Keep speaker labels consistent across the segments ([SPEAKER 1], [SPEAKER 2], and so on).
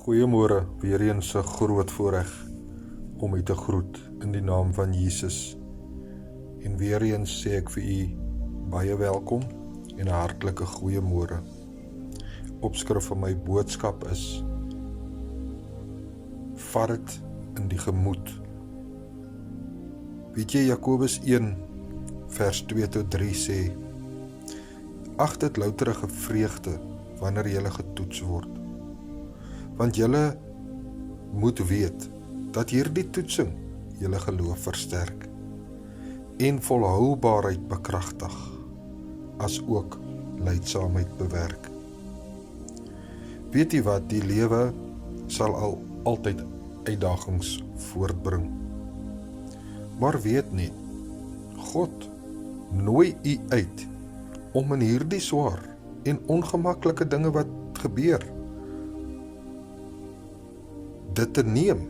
[SPEAKER 1] Goeiemôre, weer eens 'n groot voorreg om u te groet in die naam van Jesus. En weer eens sê ek vir u baie welkom en 'n hartlike goeiemôre. Opskrif van my boodskap is: vat dit in die gemoed. Weet jy, Jakobus 1 vers 2 tot 3 sê: ag dit louterige vreugde wanneer julle getoets word. Want julle moet weet dat hierdie toetsing julle geloof versterk en volhoubaarheid bekragtig, as ook lydsaamheid bewerk. Weet jy wat, die lewe sal altyd uitdagings voortbring. Maar weet net, God nooi u uit om in hierdie swaar en ongemaklike dinge wat gebeur, dit te neem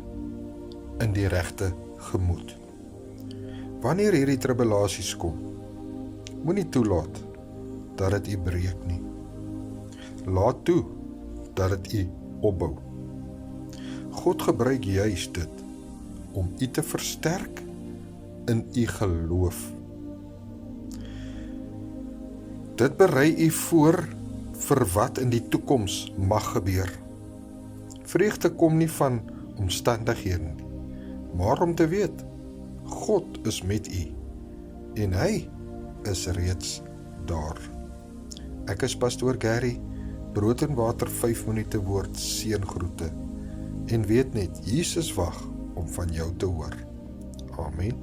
[SPEAKER 1] in die regte gemoed. Wanneer hierdie tribulasies kom, moenie toelaat dat dit u breek nie. Laat toe dat dit u opbou. God gebruik juis dit om u te versterk in u geloof. Dit berei u voor vir wat in die toekoms mag gebeur. Vreugde kom nie van omstandighede nie, maar om te weet, God is met u en hy is reeds daar. Ek is pastoor Gary, brood en water 5 minute woord seëngroete, en weet net, Jesus wag om van jou te hoor. Amen.